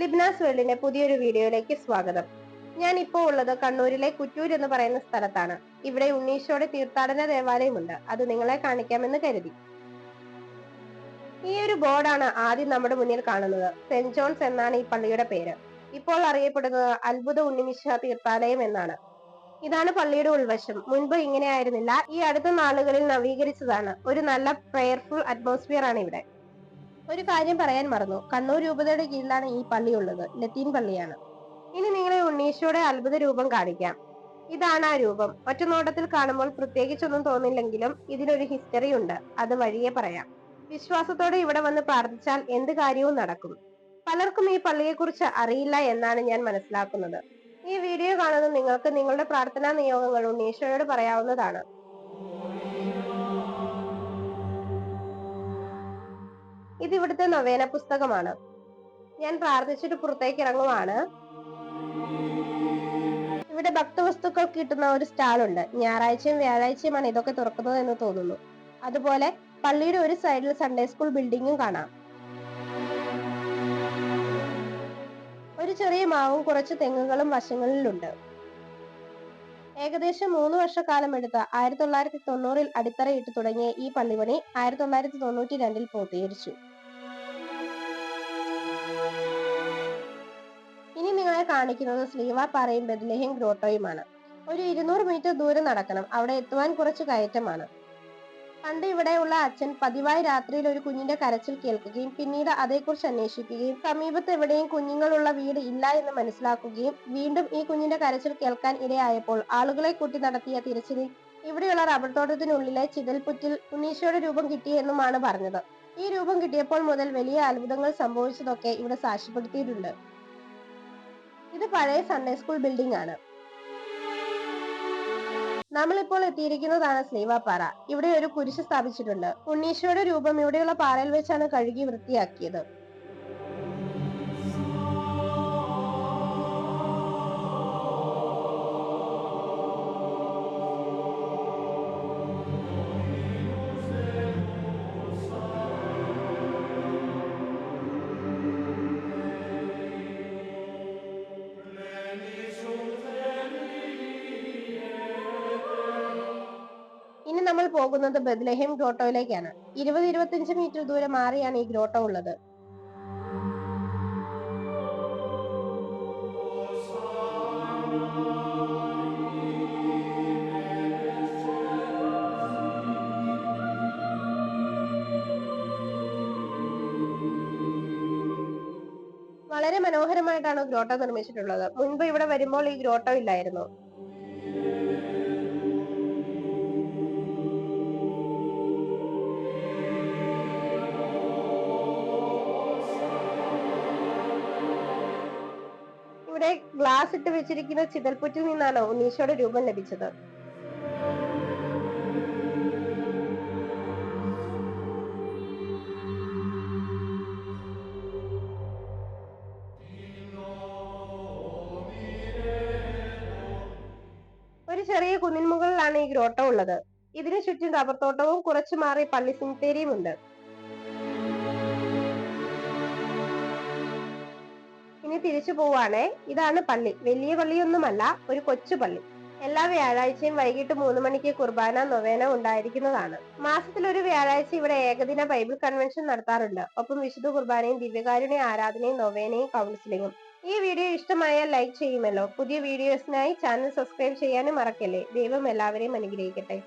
ലിബ്നാസ് വേൾഡിന്റെ പുതിയൊരു വീഡിയോയിലേക്ക് സ്വാഗതം. ഞാൻ ഇപ്പോൾ ഉള്ളത് കണ്ണൂരിലെ കുറ്റൂർ എന്ന് പറയുന്ന സ്ഥലത്താണ്. ഇവിടെ ഉണ്ണീശോയുടെ തീർത്ഥാടന ദേവാലയമുണ്ട്. അത് നിങ്ങളെ കാണിക്കാമെന്ന് കരുതി. ഈ ഒരു ബോർഡാണ് ആദ്യം നമ്മുടെ മുന്നിൽ കാണുന്നത്. സെന്റ് ജോൺസ് എന്നാണ് ഈ പള്ളിയുടെ പേര്. ഇപ്പോൾ അറിയപ്പെടുന്നത് അത്ഭുത ഉണ്ണിമിശിഹ തീർത്ഥാലയം എന്നാണ്. ഇതാണ് പള്ളിയുടെ ഉൾവശം. മുൻപ് ഇങ്ങനെ ആയിരുന്നില്ല. ഈ അടുത്ത നാളുകളിൽ നവീകരിച്ചതാണ്. ഒരു നല്ല പ്രയർഫുൾ അറ്റ്മോസ്ഫിയർ ആണ് ഇവിടെ. ഒരു കാര്യം പറയാൻ മറന്നു. കണ്ണൂർ രൂപതയുടെ കീഴിലാണ് ഈ പള്ളി ഉള്ളത്. ലത്തീൻ പള്ളിയാണ്. ഇനി നിങ്ങളെ ഉണ്ണീശോയുടെ അത്ഭുത രൂപം കാണിക്കാം. ഇതാണ് ആ രൂപം. ഒറ്റനോട്ടത്തിൽ കാണുമ്പോൾ പ്രത്യേകിച്ചൊന്നും തോന്നില്ലെങ്കിലും ഇതിനൊരു ഹിസ്റ്ററി ഉണ്ട്. അത് വഴിയെ പറയാം. വിശ്വാസത്തോടെ ഇവിടെ വന്ന് പ്രാർത്ഥിച്ചാൽ എന്ത് കാര്യവും നടക്കും. പലർക്കും ഈ പള്ളിയെക്കുറിച്ച് അറിയില്ല എന്നാണ് ഞാൻ മനസ്സിലാക്കുന്നത്. ഈ വീഡിയോ കാണുന്ന നിങ്ങൾക്ക് നിങ്ങളുടെ പ്രാർത്ഥനാ നിയോഗങ്ങൾ ഉണ്ണീശോയോട് പറയാവുന്നതാണ്. ഇത് ഇവിടുത്തെ നൊവേന പുസ്തകമാണ്. ഞാൻ പ്രാർത്ഥിച്ചിട്ട് പുറത്തേക്ക് ഇറങ്ങുവാണ്. ഇവിടെ ഭക്തവസ്തുക്കൾ കിട്ടുന്ന ഒരു സ്റ്റാൾ ഉണ്ട്. ഞായറാഴ്ചയും വ്യാഴാഴ്ചയുമാണ് ഇതൊക്കെ തുറക്കുന്നത് എന്ന് തോന്നുന്നു. അതുപോലെ പള്ളിയുടെ ഒരു സൈഡിൽ സൺഡേ സ്കൂൾ ബിൽഡിങ്ങും കാണാം. ഒരു ചെറിയ മാവും കുറച്ച് തെങ്ങുകളും വശങ്ങളിലുണ്ട്. ഏകദേശം 3 വർഷക്കാലം എടുത്ത് 1990-ൽ അടിത്തറയിട്ട് തുടങ്ങിയ ഈ പള്ളിപണി 1992-ൽ പൂർത്തീകരിച്ചു. ഇനി നിങ്ങളെ കാണിക്കുന്നത് സ്ലീവാപാറയും ബെത്ലഹേം ഗ്രോട്ടോയുമാണ്. ഒരു 200 മീറ്റർ ദൂരം നടക്കണം. അവിടെ എത്തുവാൻ കുറച്ച് കയറ്റമാണ്. പണ്ട് ഇവിടെയുള്ള അച്ഛൻ പതിവായി രാത്രിയിൽ ഒരു കുഞ്ഞിന്റെ കരച്ചിൽ കേൾക്കുകയും പിന്നീട് അതേക്കുറിച്ച് അന്വേഷിക്കുകയും സമീപത്ത് എവിടെയും കുഞ്ഞുങ്ങളുള്ള വീട് ഇല്ല എന്ന് മനസ്സിലാക്കുകയും വീണ്ടും ഈ കുഞ്ഞിന്റെ കരച്ചിൽ കേൾക്കാൻ ഇടയായപ്പോൾ ആളുകളെ കൂട്ടി നടത്തിയ തിരച്ചിലിൽ ഇവിടെയുള്ള റബ്ബർ തോട്ടത്തിനുള്ളിലെ ചിതൽപുറ്റിൽ ഉണ്ണീശോയുടെ രൂപം കിട്ടിയെന്നുമാണ് പറഞ്ഞത്. ഈ രൂപം കിട്ടിയപ്പോൾ മുതൽ വലിയ അത്ഭുതങ്ങൾ സംഭവിച്ചതൊക്കെ ഇവിടെ സാക്ഷ്യപ്പെടുത്തിയിട്ടുണ്ട്. ഇത് പഴയ സൺഡേ സ്കൂൾ ബിൽഡിംഗ് ആണ്. നമ്മളിപ്പോൾ എത്തിയിരിക്കുന്നതാണ് സ്ലീവാപാറ. ഇവിടെ ഒരു കുരിശ് സ്ഥാപിച്ചിട്ടുണ്ട്. ഉണ്ണീശോയുടെ രൂപം ഇവിടെയുള്ള പാറയിൽ വെച്ചാണ് കഴുകി വൃത്തിയാക്കിയത്. ഇനി നമ്മൾ പോകുന്നത് ബെത്ലഹേം ഗ്രോട്ടോയിലേക്കാണ്. 20-25 മീറ്റർ ദൂരം മാറിയാണ് ഈ ഗ്രോട്ടോ ഉള്ളത്. വളരെ മനോഹരമായിട്ടാണ് ഗ്രോട്ടോ നിർമ്മിച്ചിട്ടുള്ളത്. മുൻപ് ഇവിടെ വരുമ്പോൾ ഈ ഗ്രോട്ടോ ഇല്ലായിരുന്നു. ഇവിടെ ഗ്ലാസ് ഇട്ട് വെച്ചിരിക്കുന്ന ചിതൽപുറ്റിൽ നിന്നാണ് ഉണ്ണീശോയുടെ രൂപം ലഭിച്ചത്. ഒരു ചെറിയ കുന്നിൻ മുകളിലാണ് ഈ ഗ്രോട്ടോ ഉള്ളത്. ഇതിനു ചുറ്റും റബ്ബർ തോട്ടവും കുറച്ചു മാറി പള്ളി സിമിത്തേരിയും ഉണ്ട്. ഇനി തിരിച്ചു പോവാണേ. ഇതാണ് പള്ളി. വലിയ പള്ളിയൊന്നുമല്ല, ഒരു കൊച്ചു പള്ളി. എല്ലാ വ്യാഴാഴ്ചയും വൈകിട്ട് 3 മണിക്ക് കുർബാന നൊവേന ഉണ്ടായിരിക്കുന്നതാണ്. മാസത്തിൽ ഒരു വ്യാഴാഴ്ച ഇവിടെ ഏകദിന ബൈബിൾ കൺവെൻഷൻ നടത്താറുണ്ട്. ഒപ്പം വിശുദ്ധ കുർബാനയും ദിവ്യകാരുണ്യ ആരാധനയും നൊവേനയും കൗൺസിലിംഗും. ഈ വീഡിയോ ഇഷ്ടമായാൽ ലൈക്ക് ചെയ്യുമല്ലോ. പുതിയ വീഡിയോസിനായി ചാനൽ സബ്സ്ക്രൈബ് ചെയ്യാനും മറക്കല്ലേ. ദൈവം എല്ലാവരെയും അനുഗ്രഹിക്കട്ടെ.